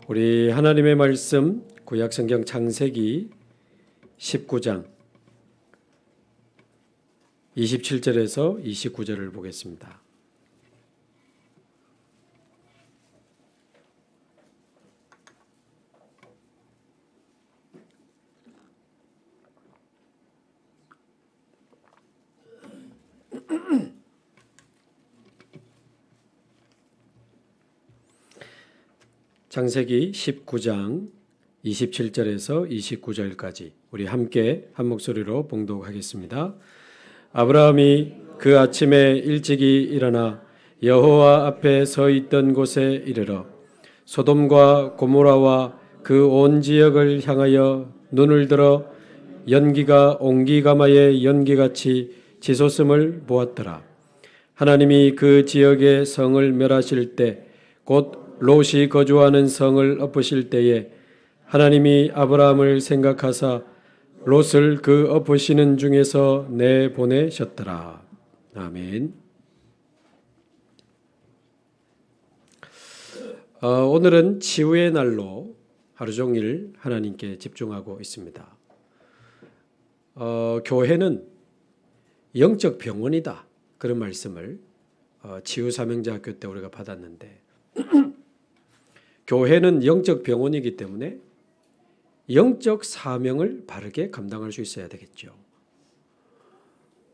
우리 하나님의 말씀 구약성경 창세기 19장 27절에서 29절을 보겠습니다. 창세기 19장 27절에서 29절까지 우리 함께 한 목소리로 봉독하겠습니다. 아브라함이 그 아침에 일찍이 일어나 여호와 앞에 서 있던 곳에 이르러 소돔과 고모라와 그 온 지역을 향하여 눈을 들어 연기가 옹기가마의 연기같이 치솟음을 보았더라. 하나님이 그 지역의 성을 멸하실 때 곧 롯이 거주하는 성을 엎으실 때에 하나님이 아브라함을 생각하사 롯을 그 엎으시는 중에서 내보내셨더라. 아멘. 오늘은 치유의 날로 하루 종일 하나님께 집중하고 있습니다. 교회는 영적 병원이다. 그런 말씀을 치유사명자학교 때 우리가 받았는데 교회는 영적 병원이기 때문에 영적 사명을 바르게 감당할 수 있어야 되겠죠.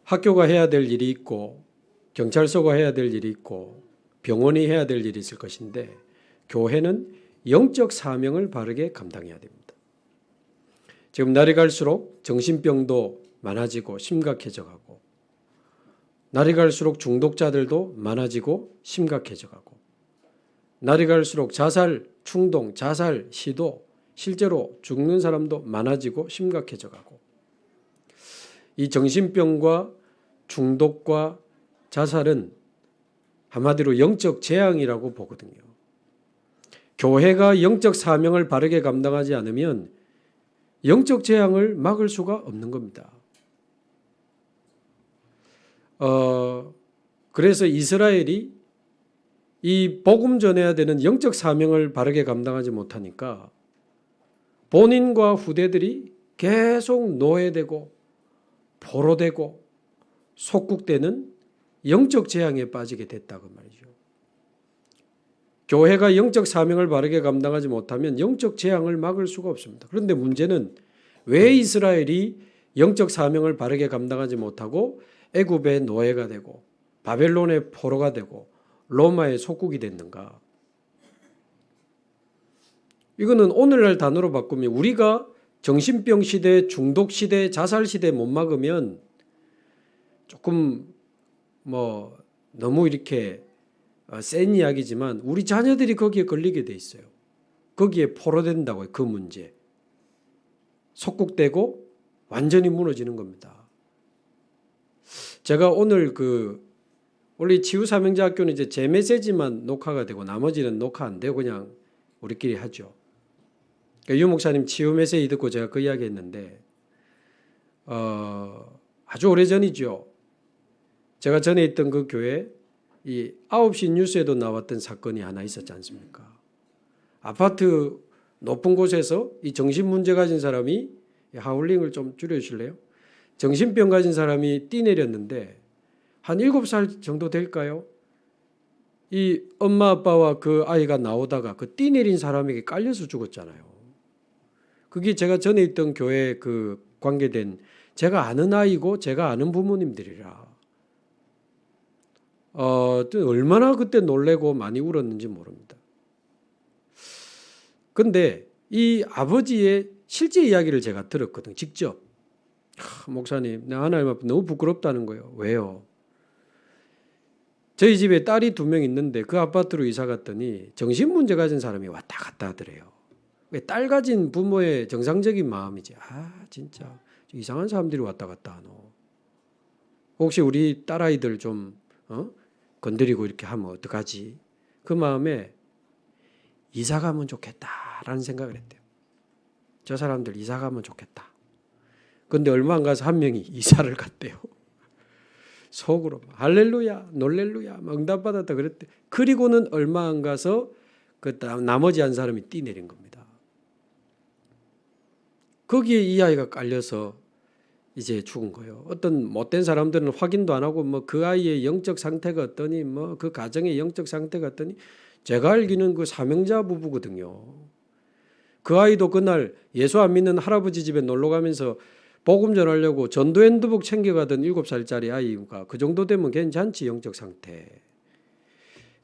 학교가 해야 될 일이 있고 경찰서가 해야 될 일이 있고 병원이 해야 될 일이 있을 것인데 교회는 영적 사명을 바르게 감당해야 됩니다. 지금 날이 갈수록 정신병도 많아지고 심각해져 가고 날이 갈수록 중독자들도 많아지고 심각해져 가고 날이 갈수록 자살 충동, 자살 시도 실제로 죽는 사람도 많아지고 심각해져 가고 이 정신병과 중독과 자살은 한마디로 영적 재앙이라고 보거든요. 교회가 영적 사명을 바르게 감당하지 않으면 영적 재앙을 막을 수가 없는 겁니다. 그래서 이스라엘이 이 복음 전해야 되는 영적 사명을 바르게 감당하지 못하니까 본인과 후대들이 계속 노예되고 포로되고 속국되는 영적 재앙에 빠지게 됐다고 말이죠. 교회가 영적 사명을 바르게 감당하지 못하면 영적 재앙을 막을 수가 없습니다. 그런데 문제는 왜 이스라엘이 영적 사명을 바르게 감당하지 못하고 애굽의 노예가 되고 바벨론의 포로가 되고 로마의 속국이 됐는가? 이거는 오늘날 단어로 바꾸면 우리가 정신병 시대, 중독 시대, 자살 시대 못 막으면 조금 너무 이렇게 센 이야기지만 우리 자녀들이 거기에 걸리게 돼 있어요. 거기에 포로된다고요. 그 문제. 속국되고 완전히 무너지는 겁니다. 제가 오늘 원래 치유사명자학교는 이제 제 메시지만 녹화가 되고 나머지는 녹화 안 되고 그냥 우리끼리 하죠. 유 목사님 치유 메시지 듣고 제가 그 이야기 했는데 아주 오래전이죠. 제가 전에 있던 그 교회 이 9시 뉴스에도 나왔던 사건이 하나 있었지 않습니까? 아파트 높은 곳에서 이 정신문제 가진 사람이 하울링을 좀 줄여주실래요? 정신병 가진 사람이 뛰내렸는데 한 7살 정도 될까요? 이 엄마 아빠와 그 아이가 나오다가 그 뛰내린 사람에게 깔려서 죽었잖아요. 그게 제가 전에 있던 교회에 관계된 제가 아는 아이고 제가 아는 부모님들이라 얼마나 그때 놀래고 많이 울었는지 모릅니다. 그런데 이 아버지의 실제 이야기를 제가 들었거든요. 직접. 목사님, 나 하나님 앞에 너무 부끄럽다는 거예요. 왜요? 저희 집에 딸이 2명 있는데 그 아파트로 이사 갔더니 정신문제 가진 사람이 왔다 갔다 하더래요. 딸 가진 부모의 정상적인 마음이지. 진짜 이상한 사람들이 왔다 갔다 하노. 혹시 우리 딸아이들 좀 건드리고 이렇게 하면 어떡하지? 그 마음에 이사 가면 좋겠다라는 생각을 했대요. 저 사람들 이사 가면 좋겠다. 그런데 얼마 안 가서 한 명이 이사를 갔대요. 속으로 할렐루야 놀렐루야 응답받았다 그랬대. 그리고는 얼마 안 가서 나머지 한 사람이 뛰내린 겁니다. 거기에 이 아이가 깔려서 이제 죽은 거예요. 어떤 못된 사람들은 확인도 안 하고 뭐 그 아이의 영적 상태가 어떠니 뭐 그 가정의 영적 상태가 어떠니 제가 알기는 그 사명자 부부거든요. 그 아이도 그날 예수 안 믿는 할아버지 집에 놀러 가면서 복음 전하려고 전도 핸드북 챙겨가던 7살짜리 아이가 그 정도 되면 괜찮지 영적 상태.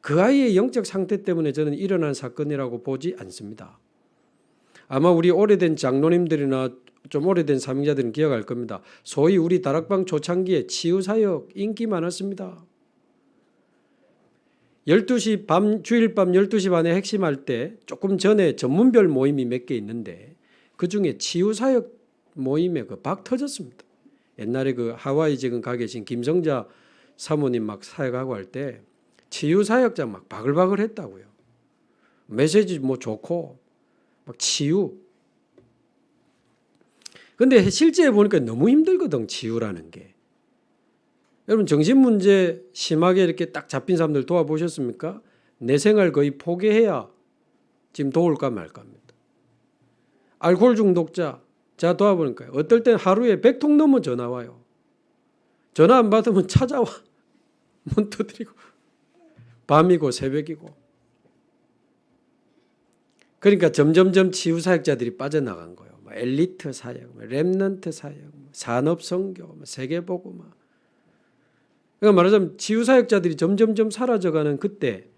그 아이의 영적 상태 때문에 저는 일어난 사건이라고 보지 않습니다. 아마 우리 오래된 장로님들이나 좀 오래된 사명자들은 기억할 겁니다. 소위 우리 다락방 초창기에 치유사역 인기 많았습니다. 12시 주일 밤 12시 반에 핵심할 때 조금 전에 전문별 모임이 몇 개 있는데 그중에 치유사역 모임에 박 터졌습니다. 옛날에 그 하와이 지금 가 계신 김성자 사모님 막 사역하고 할 때 치유사역자 막 바글바글 했다고요. 메시지 뭐 좋고 막 치유. 근데 실제 보니까 너무 힘들거든 치유라는 게. 여러분 정신문제 심하게 이렇게 딱 잡힌 사람들 도와보셨습니까? 내 생활 거의 포기해야 지금 도울까 말까 합니다. 알코올 중독자 제가 도와보니까요. 어떨 땐 하루에 100통 넘어 전화 와요. 전화 안 받으면 찾아와. 문 두드리고 밤이고 새벽이고. 그러니까 점점점 치유사역자들이 빠져나간 거예요. 엘리트 사역, 렘넌트 사역, 산업선교, 세계복음화. 그러니까 말하자면 치유사역자들이 점점점 사라져가는 그때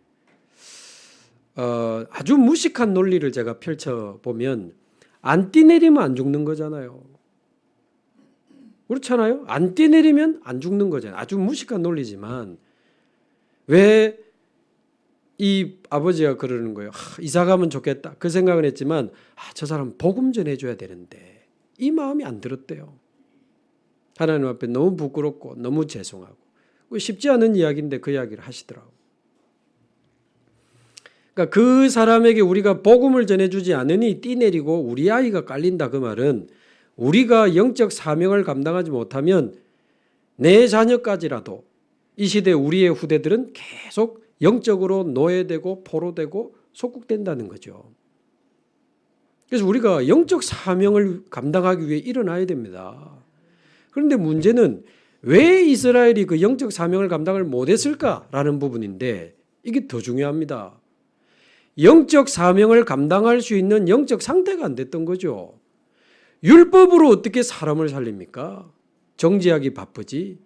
아주 무식한 논리를 제가 펼쳐보면 안 뛰내리면 안 죽는 거잖아요. 그렇잖아요. 안 뛰내리면 안 죽는 거잖아요. 아주 무식한 논리지만 왜 이 아버지가 그러는 거예요. 이사 가면 좋겠다. 그 생각은 했지만 저 사람 복음 전해줘야 되는데 이 마음이 안 들었대요. 하나님 앞에 너무 부끄럽고 너무 죄송하고 쉽지 않은 이야기인데 그 이야기를 하시더라고요. 그러니까 그 사람에게 우리가 복음을 전해주지 않으니 뛰내리고 우리 아이가 깔린다 그 말은 우리가 영적 사명을 감당하지 못하면 내 자녀까지라도 이 시대 우리의 후대들은 계속 영적으로 노예되고 포로되고 속국된다는 거죠. 그래서 우리가 영적 사명을 감당하기 위해 일어나야 됩니다. 그런데 문제는 왜 이스라엘이 그 영적 사명을 감당을 못했을까라는 부분인데 이게 더 중요합니다. 영적 사명을 감당할 수 있는 영적 상태가 안 됐던 거죠. 율법으로 어떻게 사람을 살립니까? 정죄하기 바쁘지.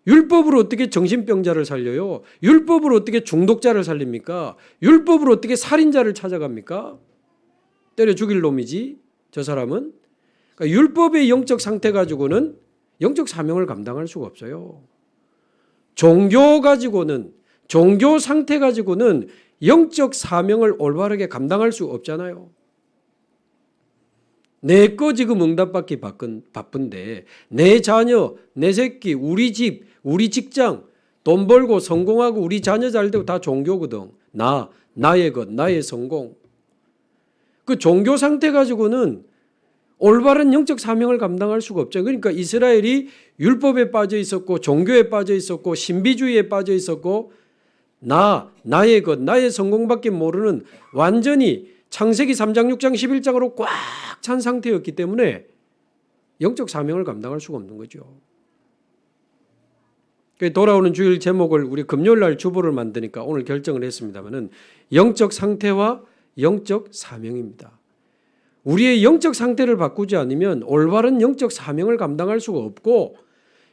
율법으로 어떻게 정신병자를 살려요? 율법으로 어떻게 중독자를 살립니까? 율법으로 어떻게 살인자를 찾아갑니까? 때려 죽일 놈이지 저 사람은. 그러니까 율법의 영적 상태 가지고는 영적 사명을 감당할 수가 없어요. 종교 가지고는 종교 상태 가지고는 영적 사명을 올바르게 감당할 수 없잖아요. 내 거 지금 응답받기 바쁜데 내 자녀, 내 새끼, 우리 집, 우리 직장, 돈 벌고 성공하고 우리 자녀 잘 되고 다 종교거든. 나의 것, 나의 성공. 그 종교 상태 가지고는 올바른 영적 사명을 감당할 수가 없죠. 그러니까 이스라엘이 율법에 빠져 있었고 종교에 빠져 있었고 신비주의에 빠져 있었고 나의 것, 나의 성공밖에 모르는 완전히 창세기 3장, 6장, 11장으로 꽉 찬 상태였기 때문에 영적 사명을 감당할 수가 없는 거죠. 돌아오는 주일 제목을 우리 금요일 날 주보를 만드니까 오늘 결정을 했습니다마는 영적 상태와 영적 사명입니다. 우리의 영적 상태를 바꾸지 않으면 올바른 영적 사명을 감당할 수가 없고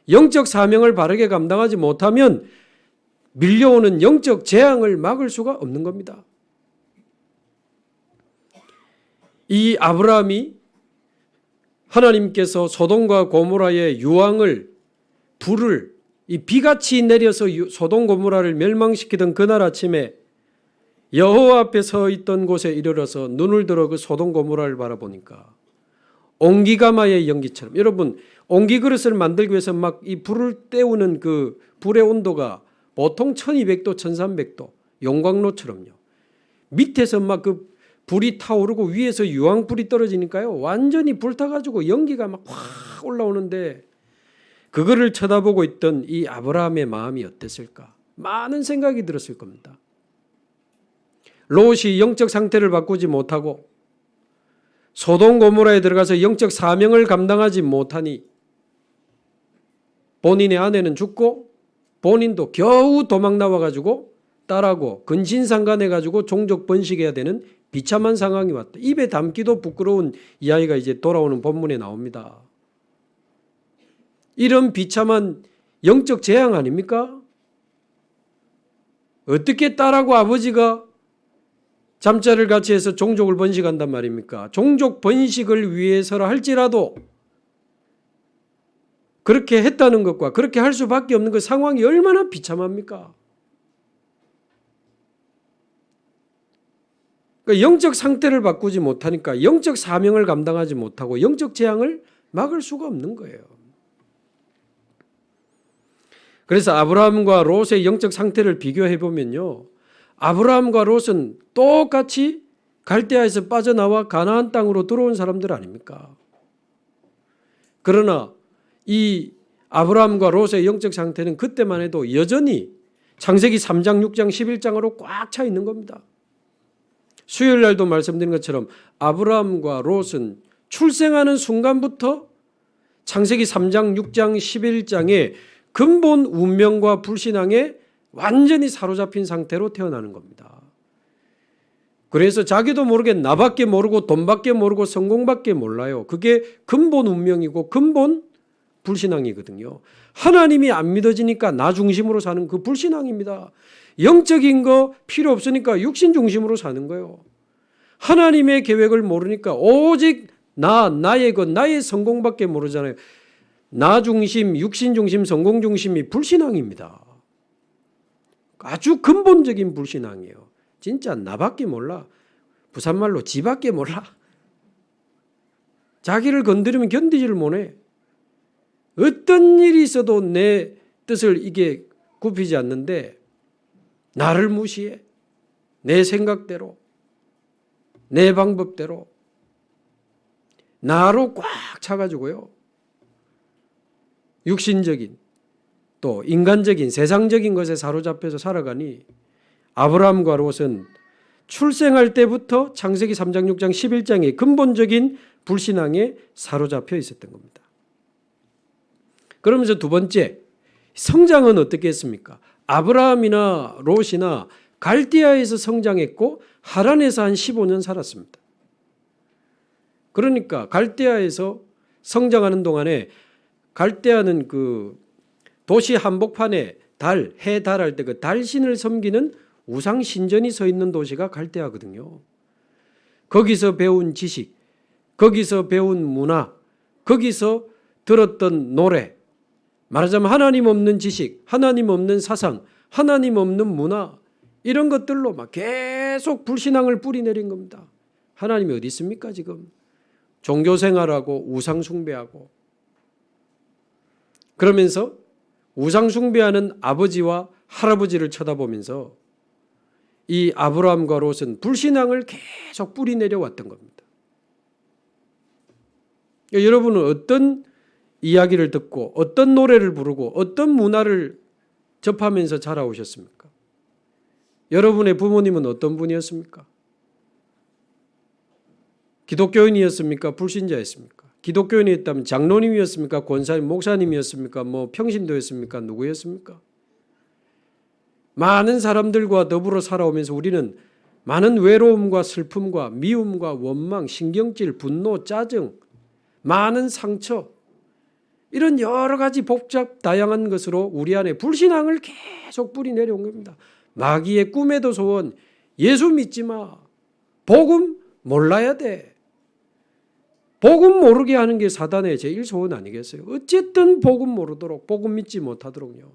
영적 사명을 바르게 감당하지 못하면 밀려오는 영적 재앙을 막을 수가 없는 겁니다. 이 아브라함이 하나님께서 소돔과 고모라의 유황을 불을 이 비같이 내려서 소돔 고모라를 멸망시키던 그날 아침에 여호와 앞에 서 있던 곳에 이르러서 눈을 들어 그 소돔 고모라를 바라보니까 옹기가마의 연기처럼 여러분 옹기 그릇을 만들기 위해서 막 이 불을 때우는 그 불의 온도가 보통 1200도 1300도 용광로처럼요. 밑에서 막 그 불이 타오르고 위에서 유황불이 떨어지니까요. 완전히 불타가지고 연기가 막 확 올라오는데 그거를 쳐다보고 있던 이 아브라함의 마음이 어땠을까? 많은 생각이 들었을 겁니다. 롯이 영적 상태를 바꾸지 못하고 소돔 고모라에 들어가서 영적 사명을 감당하지 못하니 본인의 아내는 죽고 본인도 겨우 도망 나와가지고 딸하고 근신상간해가지고 종족 번식해야 되는 비참한 상황이 왔다. 입에 담기도 부끄러운 이야기가 이제 돌아오는 본문에 나옵니다. 이런 비참한 영적 재앙 아닙니까? 어떻게 딸하고 아버지가 잠자를 같이 해서 종족을 번식한단 말입니까? 종족 번식을 위해서라 할지라도 그렇게 했다는 것과 그렇게 할 수밖에 없는 그 상황이 얼마나 비참합니까? 그러니까 영적 상태를 바꾸지 못하니까 영적 사명을 감당하지 못하고 영적 재앙을 막을 수가 없는 거예요. 그래서 아브라함과 롯의 영적 상태를 비교해 보면요, 아브라함과 롯은 똑같이 갈대아에서 빠져나와 가나안 땅으로 들어온 사람들 아닙니까? 그러나 이 아브라함과 롯의 영적 상태는 그때만 해도 여전히 창세기 3장, 6장, 11장으로 꽉 차 있는 겁니다. 수요일 날도 말씀드린 것처럼 아브라함과 롯은 출생하는 순간부터 창세기 3장, 6장, 11장의 근본 운명과 불신앙에 완전히 사로잡힌 상태로 태어나는 겁니다. 그래서 자기도 모르게 나밖에 모르고 돈밖에 모르고 성공밖에 몰라요. 그게 근본 운명이고 근본 불신앙이거든요. 하나님이 안 믿어지니까 나 중심으로 사는 그 불신앙입니다. 영적인 거 필요 없으니까 육신 중심으로 사는 거예요. 하나님의 계획을 모르니까 오직 나의 것, 나의 성공밖에 모르잖아요. 나 중심, 육신 중심, 성공 중심이 불신앙입니다. 아주 근본적인 불신앙이에요. 진짜 나밖에 몰라. 부산말로 지밖에 몰라. 자기를 건드리면 견디지를 못해. 어떤 일이 있어도 내 뜻을 이게 굽히지 않는데 나를 무시해. 내 생각대로, 내 방법대로 나로 꽉 차가지고요. 육신적인 또 인간적인 세상적인 것에 사로잡혀서 살아가니 아브라함과 롯은 출생할 때부터 창세기 3장, 6장, 11장의 근본적인 불신앙에 사로잡혀 있었던 겁니다. 그러면서 두 번째, 성장은 어떻게 했습니까? 아브라함이나 롯이나 갈대아에서 성장했고 하란에서 한 15년 살았습니다. 그러니까 갈대아에서 성장하는 동안에 갈대아는 그 도시 한복판에 해 달 할 때 그 달신을 섬기는 우상 신전이 서 있는 도시가 갈대아거든요. 거기서 배운 지식, 거기서 배운 문화, 거기서 들었던 노래, 말하자면 하나님 없는 지식, 하나님 없는 사상, 하나님 없는 문화, 이런 것들로 막 계속 불신앙을 뿌리내린 겁니다. 하나님이 어디 있습니까 지금? 종교생활하고 우상 숭배하고 그러면서 우상 숭배하는 아버지와 할아버지를 쳐다보면서 이 아브라함과 롯은 불신앙을 계속 뿌리내려 왔던 겁니다. 여러분은 어떤 이야기를 듣고 어떤 노래를 부르고 어떤 문화를 접하면서 자라오셨습니까? 여러분의 부모님은 어떤 분이었습니까? 기독교인이었습니까? 불신자였습니까? 기독교인이었다면 장로님이었습니까? 권사님, 목사님이었습니까? 평신도였습니까? 누구였습니까? 많은 사람들과 더불어 살아오면서 우리는 많은 외로움과 슬픔과 미움과 원망, 신경질, 분노, 짜증, 많은 상처, 이런 여러 가지 복잡 다양한 것으로 우리 안에 불신앙을 계속 뿌리내려온 겁니다. 마귀의 꿈에도 소원, 예수 믿지 마. 복음 몰라야 돼. 복음 모르게 하는 게 사단의 제일 소원 아니겠어요? 어쨌든 복음 모르도록, 복음 믿지 못하도록요.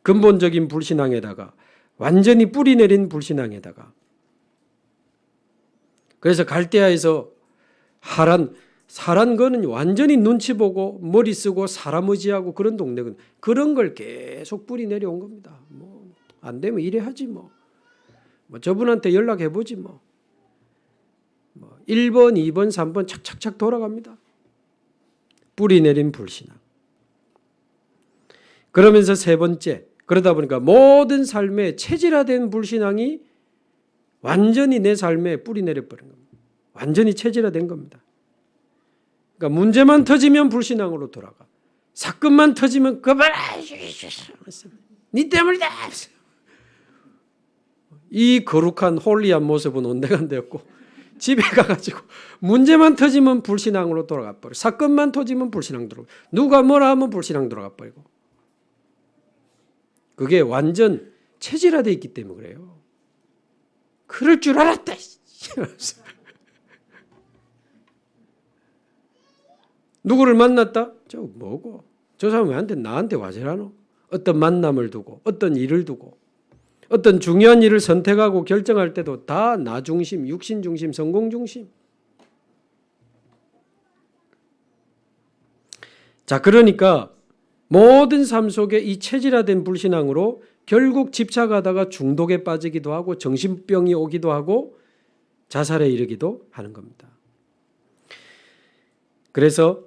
근본적인 불신앙에다가 완전히 뿌리내린 불신앙에다가 그래서 갈대아에서 하란 거는 완전히 눈치 보고 머리 쓰고 사람 의지하고 그런 동네거든. 그런 걸 계속 뿌리내려온 겁니다. 안 되면 이래 하지 뭐 저분한테 연락해 보지 1번, 2번, 3번 착착착 돌아갑니다. 뿌리내린 불신앙. 그러면서 세 번째, 그러다 보니까 모든 삶에 체질화된 불신앙이 완전히 내 삶에 뿌리 내려버린 겁니다. 완전히 체질화된 겁니다. 그러니까 문제만 터지면 불신앙으로 돌아가. 사건만 터지면 그 봐라, 니 때문이다. 이 거룩한 홀리한 모습은 온데간데였고, 집에 가가지고 문제만 터지면 불신앙으로 돌아가 버리고, 사건만 터지면 불신앙 들어가, 누가 뭐라 하면 불신앙 들어가 버리고, 그게 완전 체질화되어 있기 때문에 그래요. 그럴 줄 알았다. 누구를 만났다? 저 뭐고? 저 사람이 나한테 와서라노? 어떤 만남을 두고, 어떤 일을 두고, 어떤 중요한 일을 선택하고 결정할 때도 다 나 중심, 육신 중심, 성공 중심. 자, 그러니까 모든 삶 속에 이 체질화된 불신앙으로 결국 집착하다가 중독에 빠지기도 하고 정신병이 오기도 하고 자살에 이르기도 하는 겁니다. 그래서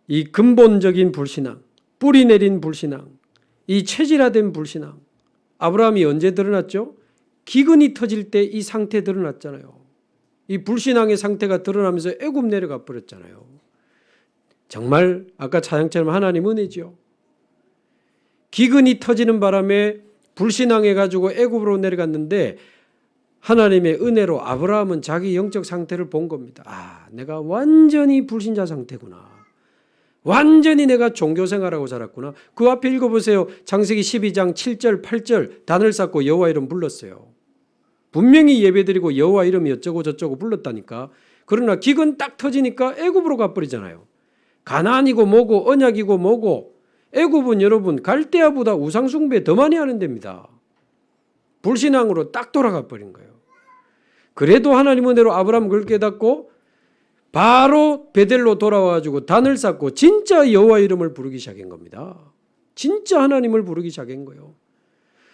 이 근본적인 불신앙, 뿌리 내린 불신앙, 이 체질화된 불신앙, 아브라함이 언제 드러났죠? 기근이 터질 때 이 상태 드러났잖아요. 이 불신앙의 상태가 드러나면서 애굽 내려가 버렸잖아요. 정말 아까 찬양처럼 하나님 은혜죠. 기근이 터지는 바람에 불신앙해가지고 애굽으로 내려갔는데 하나님의 은혜로 아브라함은 자기 영적 상태를 본 겁니다. 아, 내가 완전히 불신자 상태구나. 완전히 내가 종교생활하고 살았구나. 그 앞에 읽어보세요. 창세기 12장 7절 8절 단을 쌓고 여호와 이름 불렀어요. 분명히 예배드리고 여호와 이름이 어쩌고 저쩌고 불렀다니까. 그러나 기근 딱 터지니까 애굽으로 가버리잖아요. 가나안이고 뭐고 언약이고 뭐고. 애굽은 여러분 갈대아보다 우상숭배 더 많이 하는 데입니다. 불신앙으로 딱 돌아가 버린 거예요. 그래도 하나님 은혜로 아브라함은 그걸 깨닫고 바로 베델로 돌아와가지고 단을 쌓고 진짜 여호와 이름을 부르기 시작한 겁니다. 진짜 하나님을 부르기 시작한 거예요.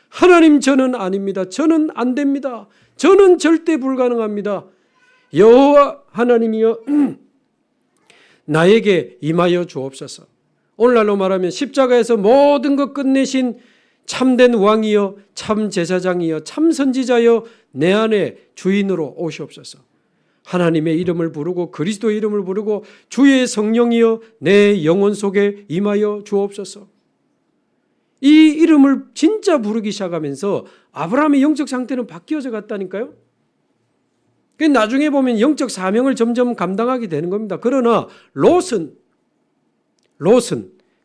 하나님, 저는 아닙니다. 저는 안 됩니다. 저는 절대 불가능합니다. 여호와 하나님이여 나에게 임하여 주옵소서. 오늘날로 말하면 십자가에서 모든 것 끝내신 참된 왕이여, 참 제사장이여, 참 선지자여, 내 안에 주인으로 오시옵소서. 하나님의 이름을 부르고 그리스도의 이름을 부르고 주의 성령이여 내 영혼 속에 임하여 주옵소서. 이 이름을 진짜 부르기 시작하면서 아브라함의 영적 상태는 바뀌어져 갔다니까요. 나중에 보면 영적 사명을 점점 감당하게 되는 겁니다. 그러나 롯은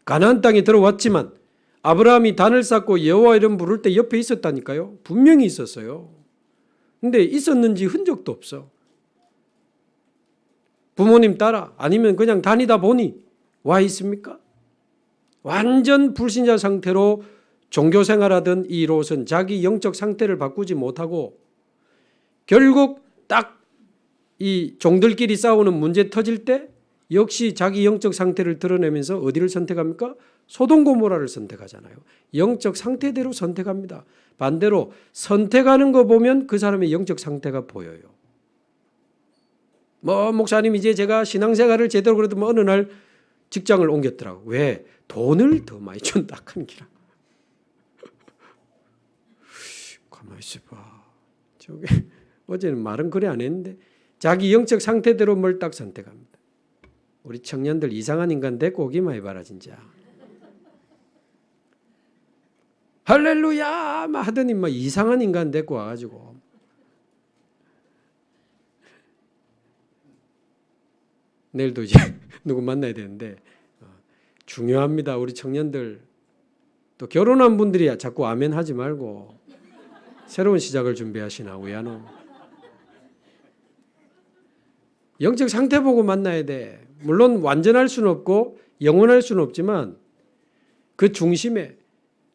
가나안 땅에 들어왔지만 아브라함이 단을 쌓고 여호와 이름 부를 때 옆에 있었다니까요. 분명히 있었어요. 근데 있었는지 흔적도 없어. 부모님 따라 아니면 그냥 다니다 보니 와 있습니까? 완전 불신자 상태로 종교생활하던 이 롯은 자기 영적 상태를 바꾸지 못하고 결국 딱 이 종들끼리 싸우는 문제 터질 때 역시 자기 영적 상태를 드러내면서 어디를 선택합니까? 소돔 고모라를 선택하잖아요. 영적 상태대로 선택합니다. 반대로 선택하는 거 보면 그 사람의 영적 상태가 보여요. 목사님 이제 제가 신앙생활을 제대로 그래도 어느 날 직장을 옮겼더라고. 왜? 돈을 더 많이 준다 하는 기라. 가만히 있어봐. 저게 어제는 말은 그래 안 했는데 자기 영적 상태대로 뭘 딱 선택합니다. 우리 청년들 이상한 인간 데리고 오기만 해봐라 진짜. 할렐루야 하더니 이상한 인간 데리고 와가지고 내일도 이제 누구 만나야 되는데 중요합니다. 우리 청년들 또 결혼한 분들이 자꾸 아멘 하지 말고 새로운 시작을 준비하시나 우야노. 영적 상태 보고 만나야 돼. 물론 완전할 수는 없고 영원할 수는 없지만 그 중심에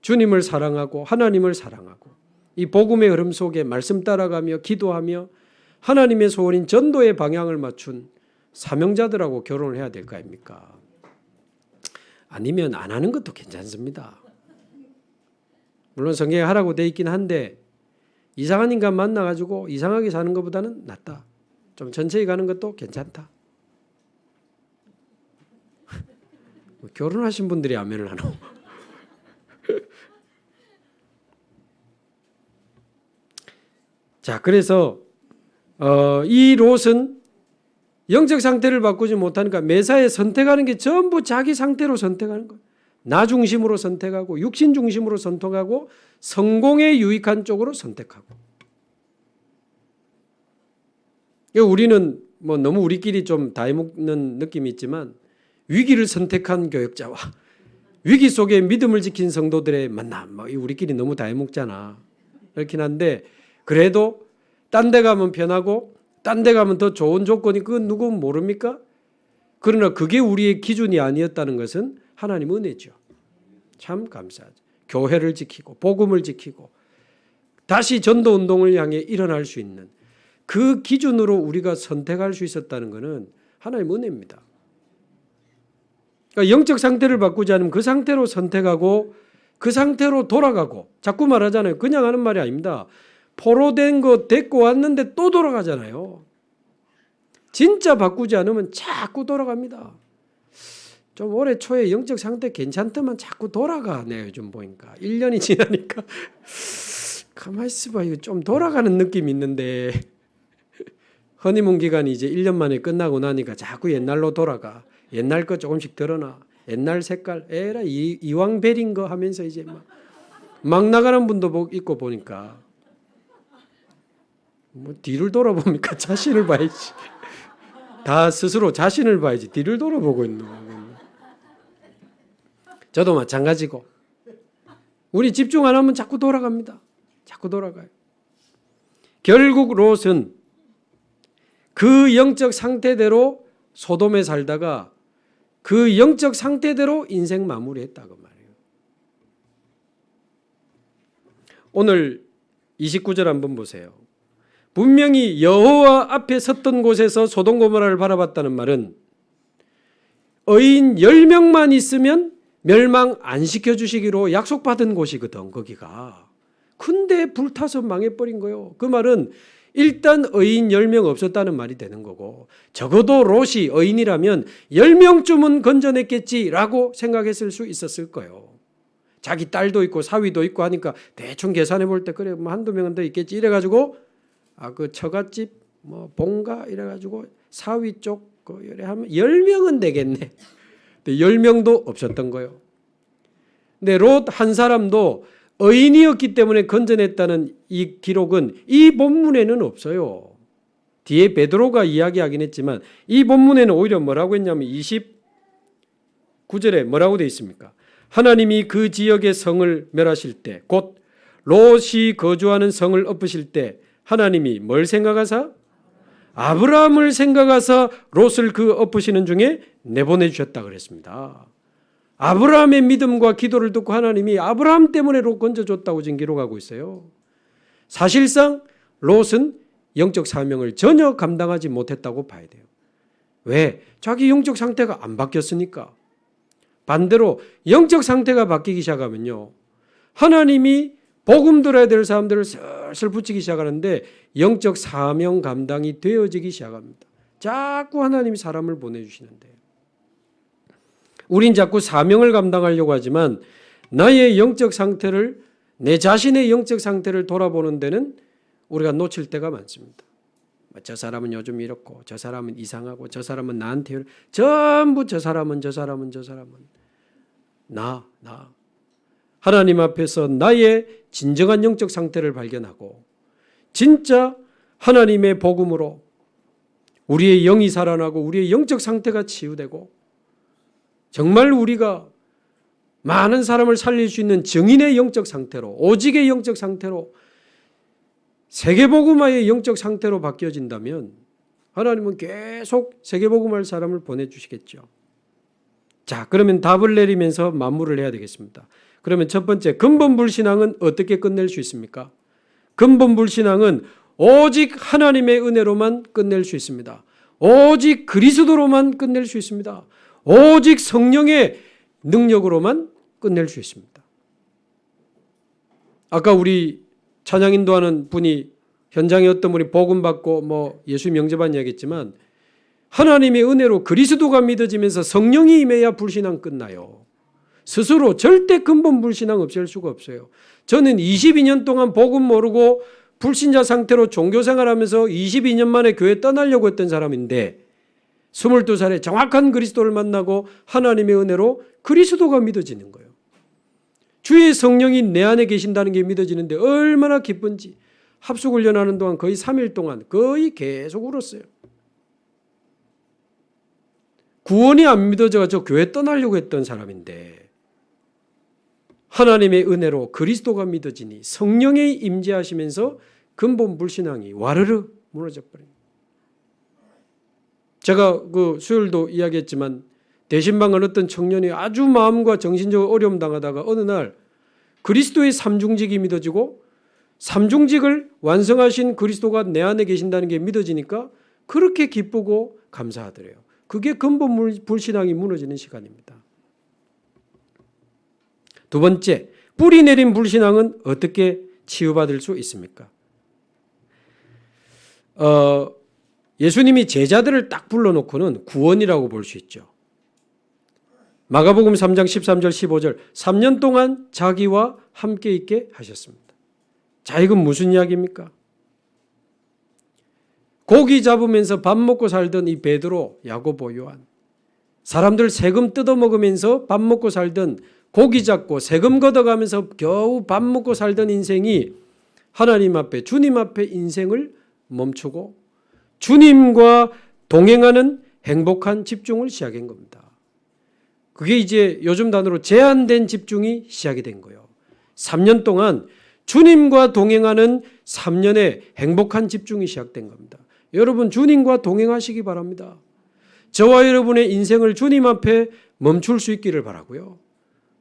주님을 사랑하고 하나님을 사랑하고 이 복음의 흐름 속에 말씀 따라가며 기도하며 하나님의 소원인 전도의 방향을 맞춘 사명자들하고 결혼을 해야 될 거 아닙니까? 아니면 안 하는 것도 괜찮습니다. 물론 성경에 하라고 돼 있긴 한데 이상한 인간 만나가지고 이상하게 사는 것보다는 낫다. 좀 천천히 가는 것도 괜찮다. 결혼하신 분들이 아멘을 하노. 자, 그래서 이 롯은 영적 상태를 바꾸지 못하니까 매사에 선택하는 게 전부 자기 상태로 선택하는 거예요. 나 중심으로 선택하고 육신 중심으로 선택하고 성공에 유익한 쪽으로 선택하고. 우리는 뭐 너무 우리끼리 좀 다해먹는 느낌이 있지만 위기를 선택한 교역자와 위기 속에 믿음을 지킨 성도들의 만남, 우리끼리 너무 다해먹잖아. 그렇긴 한데 그래도 딴 데 가면 편하고 딴 데 가면 더 좋은 조건이 그건 누구 모릅니까? 그러나 그게 우리의 기준이 아니었다는 것은 하나님 은혜죠. 참 감사하죠. 교회를 지키고 복음을 지키고 다시 전도운동을 향해 일어날 수 있는 그 기준으로 우리가 선택할 수 있었다는 것은 하나님 은혜입니다. 그러니까 영적 상태를 바꾸지 않으면 그 상태로 선택하고 그 상태로 돌아가고 자꾸 말하잖아요. 그냥 하는 말이 아닙니다. 포로된 거 데리고 왔는데 또 돌아가잖아요. 진짜 바꾸지 않으면 자꾸 돌아갑니다. 좀 올해 초에 영적 상태 괜찮더만 자꾸 돌아가네요. 요즘 보니까 1년이 지나니까 가만히 있어봐. 이거 좀 돌아가는 느낌이 있는데 허니문 기간이 이제 1년 만에 끝나고 나니까 자꾸 옛날로 돌아가. 옛날 거 조금씩 드러나. 옛날 색깔 에라 이왕벨인 거 하면서 이제 막 나가는 분도 있고 보니까 뭐 뒤를 돌아봅니까? 자신을 봐야지. 다 스스로 자신을 봐야지 뒤를 돌아보고 있는 거예요. 저도 마찬가지고 우리 집중 안 하면 자꾸 돌아갑니다. 자꾸 돌아가요. 결국 롯은 그 영적 상태대로 소돔에 살다가 그 영적 상태대로 인생 마무리했다고 말해요. 오늘 29절 한번 보세요. 분명히 여호와 앞에 섰던 곳에서 소돔 고모라를 바라봤다는 말은 의인 10명만 있으면 멸망 안 시켜주시기로 약속받은 곳이거든. 거기가. 근데 불타서 망해버린 거예요. 그 말은 일단 의인 10명 없었다는 말이 되는 거고 적어도 롯이 의인이라면 10명쯤은 건져냈겠지라고 생각했을 수 있었을 거예요. 자기 딸도 있고 사위도 있고 하니까 대충 계산해 볼 때 그래 뭐 한두 명은 더 있겠지 이래가지고 그 처갓집 뭐 본가 이래가지고 사위 쪽 이래 하면 10명은 되겠네. 10명도 없었던 거예요. 근데 롯 한 사람도 의인이었기 때문에 건져냈다는 이 기록은 이 본문에는 없어요. 뒤에 베드로가 이야기하긴 했지만 이 본문에는 오히려 뭐라고 했냐면 29절에 뭐라고 되어 있습니까? 하나님이 그 지역의 성을 멸하실 때 곧 롯이 거주하는 성을 엎으실 때 하나님이 뭘 생각하사? 아브라함을 생각하사 롯을 그 엎으시는 중에 내보내 주셨다 그랬습니다. 아브라함의 믿음과 기도를 듣고 하나님이 아브라함 때문에 롯 건져줬다고 지금 기록하고 있어요. 사실상 롯은 영적 사명을 전혀 감당하지 못했다고 봐야 돼요. 왜? 자기 영적 상태가 안 바뀌었으니까. 반대로 영적 상태가 바뀌기 시작하면요. 하나님이 복음 들어야 될 사람들을 슬슬 붙이기 시작하는데 영적 사명 감당이 되어지기 시작합니다. 자꾸 하나님이 사람을 보내주시는데 우린 자꾸 사명을 감당하려고 하지만 나의 영적 상태를 내 자신의 영적 상태를 돌아보는 데는 우리가 놓칠 때가 많습니다. 저 사람은 요즘 이렇고 저 사람은 이상하고 저 사람은 나한테 전부 저 사람은 나 하나님 앞에서 나의 진정한 영적 상태를 발견하고 진짜 하나님의 복음으로 우리의 영이 살아나고 우리의 영적 상태가 치유되고 정말 우리가 많은 사람을 살릴 수 있는 증인의 영적 상태로 오직의 영적 상태로 세계복음화의 영적 상태로 바뀌어진다면 하나님은 계속 세계복음화할 사람을 보내주시겠죠. 자, 그러면 답을 내리면서 마무리를 해야 되겠습니다. 그러면 첫 번째, 근본불신앙은 어떻게 끝낼 수 있습니까? 근본불신앙은 오직 하나님의 은혜로만 끝낼 수 있습니다. 오직 그리스도로만 끝낼 수 있습니다. 오직 성령의 능력으로만 끝낼 수 있습니다. 아까 우리 찬양 인도하는 분이 현장에 어떤 분이 복음 받고 예수 영접한 이야기했지만 하나님의 은혜로 그리스도가 믿어지면서 성령이 임해야 불신앙 끝나요. 스스로 절대 근본 불신앙 없앨 수가 없어요. 저는 22년 동안 복음 모르고 불신자 상태로 종교생활하면서 22년 만에 교회 떠나려고 했던 사람인데 22살에 정확한 그리스도를 만나고 하나님의 은혜로 그리스도가 믿어지는 거예요. 주의 성령이 내 안에 계신다는 게 믿어지는데 얼마나 기쁜지 합숙훈련하는 동안 거의 3일 동안 거의 계속 울었어요. 구원이 안 믿어져서 교회 떠나려고 했던 사람인데 하나님의 은혜로 그리스도가 믿어지니 성령의 임재하시면서 근본 불신앙이 와르르 무너져 버립니다. 제가 그 수요일도 이야기했지만 대신방은 어떤 청년이 아주 마음과 정신적으로 어려움 당하다가 어느 날 그리스도의 삼중직이 믿어지고 삼중직을 완성하신 그리스도가 내 안에 계신다는 게 믿어지니까 그렇게 기쁘고 감사하더래요. 그게 근본 불신앙이 무너지는 시간입니다. 두 번째, 뿌리 내린 불신앙은 어떻게 치유받을 수 있습니까? 예수님이 제자들을 딱 불러놓고는 구원이라고 볼 수 있죠. 마가복음 3장 13절 15절 3년 동안 자기와 함께 있게 하셨습니다. 자, 이건 무슨 이야기입니까? 고기 잡으면서 밥 먹고 살던 이 베드로, 야고보, 요한, 사람들 세금 뜯어먹으면서 밥 먹고 살던, 고기 잡고 세금 걷어가면서 겨우 밥 먹고 살던 인생이 하나님 앞에, 주님 앞에 인생을 멈추고 주님과 동행하는 행복한 집중을 시작한 겁니다. 그게 이제 요즘 단어로 제한된 집중이 시작이 된 거예요. 3년 동안 주님과 동행하는 3년의 행복한 집중이 시작된 겁니다. 여러분, 주님과 동행하시기 바랍니다. 저와 여러분의 인생을 주님 앞에 멈출 수 있기를 바라고요.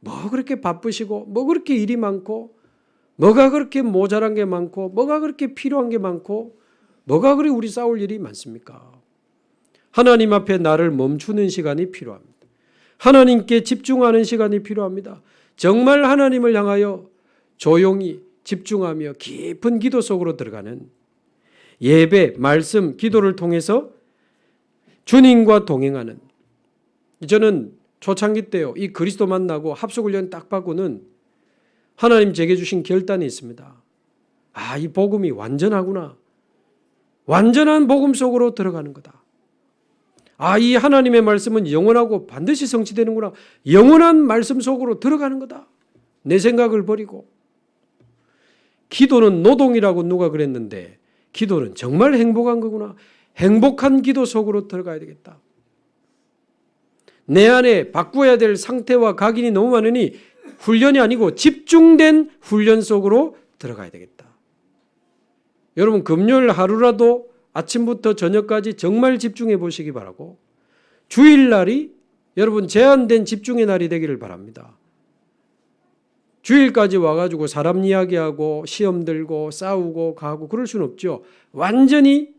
뭐 그렇게 바쁘시고, 뭐 그렇게 일이 많고, 뭐가 그렇게 모자란 게 많고, 뭐가 그렇게 필요한 게 많고, 뭐가 그리 우리 싸울 일이 많습니까? 하나님 앞에 나를 멈추는 시간이 필요합니다. 하나님께 집중하는 시간이 필요합니다. 정말 하나님을 향하여 조용히 집중하며 깊은 기도 속으로 들어가는 예배, 말씀, 기도를 통해서 주님과 동행하는, 저는 초창기 때요, 이 그리스도 만나고 합숙훈련 딱 받고는 하나님 제게 주신 결단이 있습니다. 아, 이 복음이 완전하구나. 완전한 복음 속으로 들어가는 거다. 아, 이 하나님의 말씀은 영원하고 반드시 성취되는구나. 영원한 말씀 속으로 들어가는 거다. 내 생각을 버리고. 기도는 노동이라고 누가 그랬는데 기도는 정말 행복한 거구나. 행복한 기도 속으로 들어가야 되겠다. 내 안에 바꿔야 될 상태와 각인이 너무 많으니 훈련이 아니고 집중된 훈련 속으로 들어가야 되겠다. 여러분, 금요일 하루라도 아침부터 저녁까지 정말 집중해 보시기 바라고, 주일날이 여러분 제한된 집중의 날이 되기를 바랍니다. 주일까지 와가지고 사람 이야기하고 시험 들고 싸우고 가고 그럴 수는 없죠. 완전히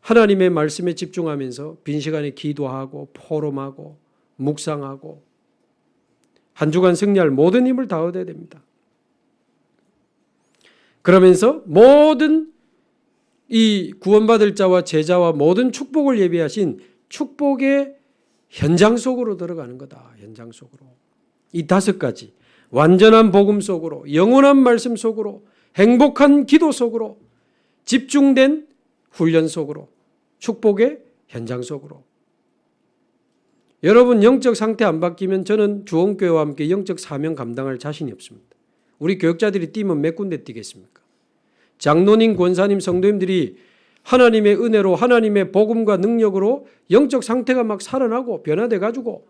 하나님의 말씀에 집중하면서 빈 시간에 기도하고 포럼하고 묵상하고 한 주간 승리할 모든 힘을 다 얻어야 됩니다. 그러면서 모든 이 구원받을 자와 제자와 모든 축복을 예비하신 축복의 현장 속으로 들어가는 거다. 현장 속으로. 이 5가지. 완전한 복음 속으로, 영원한 말씀 속으로, 행복한 기도 속으로, 집중된 훈련 속으로, 축복의 현장 속으로. 여러분, 영적 상태 안 바뀌면 저는 주원교회와 함께 영적 사명 감당할 자신이 없습니다. 우리 교역자들이 뛰면 몇 군데 뛰겠습니까? 장로님, 권사님, 성도님들이 하나님의 은혜로 하나님의 복음과 능력으로 영적 상태가 막 살아나고 변화돼 가지고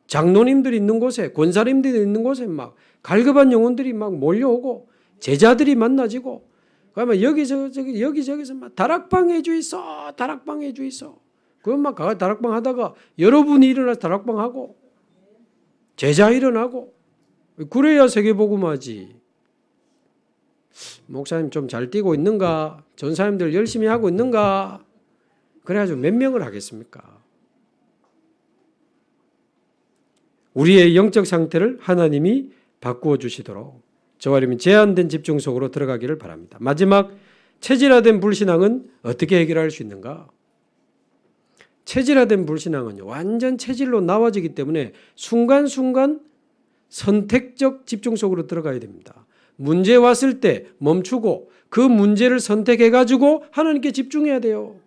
장로님들이 있는 곳에, 권사님들이 있는 곳에 막 갈급한 영혼들이 막 몰려오고 제자들이 만나지고, 그러면 여기저기서 막 다락방 해주이소, 다락방 해주이소. 그건 막 다락방 하다가 여러분이 일어나서 다락방 하고 제자 일어나고, 그래야 세계복음하지. 목사님 좀 잘 뛰고 있는가? 전사님들 열심히 하고 있는가? 그래가지고 몇 명을 하겠습니까? 우리의 영적 상태를 하나님이 바꾸어 주시도록 저와 여러분 제한된 집중 속으로 들어가기를 바랍니다. 마지막, 체질화된 불신앙은 어떻게 해결할 수 있는가? 체질화된 불신앙은 완전 체질로 나와지기 때문에 순간순간 선택적 집중 속으로 들어가야 됩니다. 문제 왔을 때 멈추고 그 문제를 선택해 가지고 하나님께 집중해야 돼요.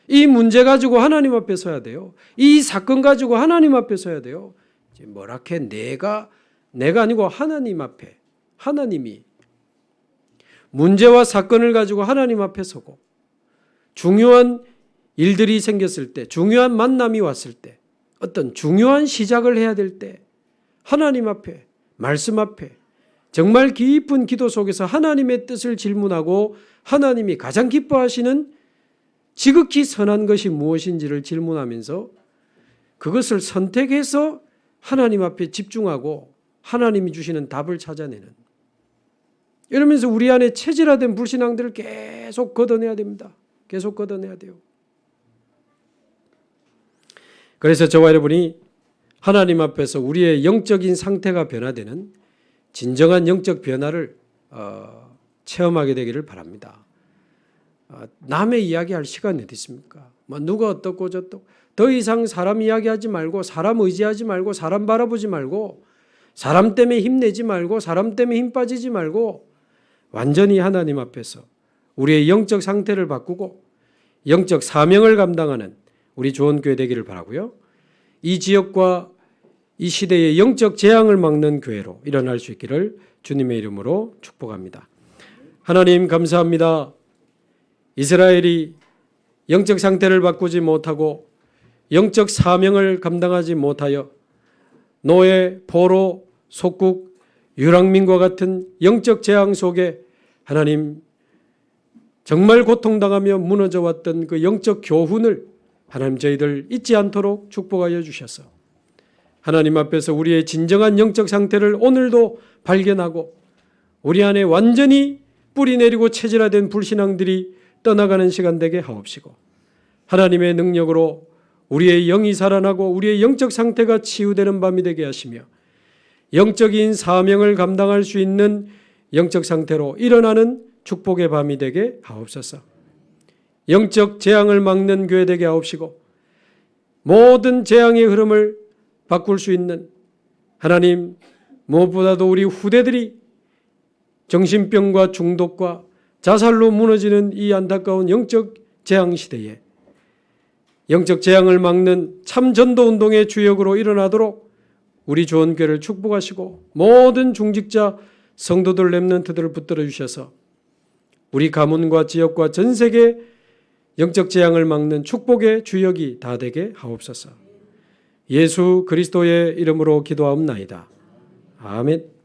이 문제 가지고 하나님 앞에 서야 돼요. 이 사건 가지고 하나님 앞에 서야 돼요. 뭐라케 내가 아니고 하나님 앞에, 하나님이 문제와 사건을 가지고 하나님 앞에 서고 중요한 일들이 생겼을 때, 중요한 만남이 왔을 때, 어떤 중요한 시작을 해야 될 때 하나님 앞에, 말씀 앞에 정말 깊은 기도 속에서 하나님의 뜻을 질문하고 하나님이 가장 기뻐하시는 지극히 선한 것이 무엇인지를 질문하면서 그것을 선택해서 하나님 앞에 집중하고 하나님이 주시는 답을 찾아내는, 이러면서 우리 안에 체질화된 불신앙들을 계속 걷어내야 됩니다. 계속 걷어내야 돼요. 그래서 저와 여러분이 하나님 앞에서 우리의 영적인 상태가 변화되는 진정한 영적 변화를 체험하게 되기를 바랍니다. 남의 이야기할 시간이 어디 있습니까? 누가 어떻고 저떻고 더 이상 사람 이야기하지 말고 사람 의지하지 말고 사람 바라보지 말고 사람 때문에 힘내지 말고 사람 때문에 힘 빠지지 말고 완전히 하나님 앞에서 우리의 영적 상태를 바꾸고 영적 사명을 감당하는 우리 좋은교회 되기를 바라고요. 이 지역과 이 시대의 영적 재앙을 막는 교회로 일어날 수 있기를 주님의 이름으로 축복합니다. 하나님 감사합니다. 이스라엘이 영적 상태를 바꾸지 못하고 영적 사명을 감당하지 못하여 노예, 포로, 속국, 유랑민과 같은 영적 재앙 속에 하나님 정말 고통당하며 무너져 왔던 그 영적 교훈을 하나님 저희들 잊지 않도록 축복하여 주셔서 하나님 앞에서 우리의 진정한 영적 상태를 오늘도 발견하고 우리 안에 완전히 뿌리 내리고 체질화된 불신앙들이 떠나가는 시간 되게 하옵시고 하나님의 능력으로 우리의 영이 살아나고 우리의 영적 상태가 치유되는 밤이 되게 하시며 영적인 사명을 감당할 수 있는 영적 상태로 일어나는 축복의 밤이 되게 하옵소서. 영적 재앙을 막는 교회 되게 하옵시고 모든 재앙의 흐름을 바꿀 수 있는 하나님, 무엇보다도 우리 후대들이 정신병과 중독과 자살로 무너지는 이 안타까운 영적 재앙 시대에 영적 재앙을 막는 참 전도 운동의 주역으로 일어나도록 우리 좋은교회를 축복하시고 모든 중직자 성도들 렘넌트들을 붙들어 주셔서 우리 가문과 지역과 전 세계 영적 재앙을 막는 축복의 주역이 다 되게 하옵소서. 예수 그리스도의 이름으로 기도하옵나이다. 아멘.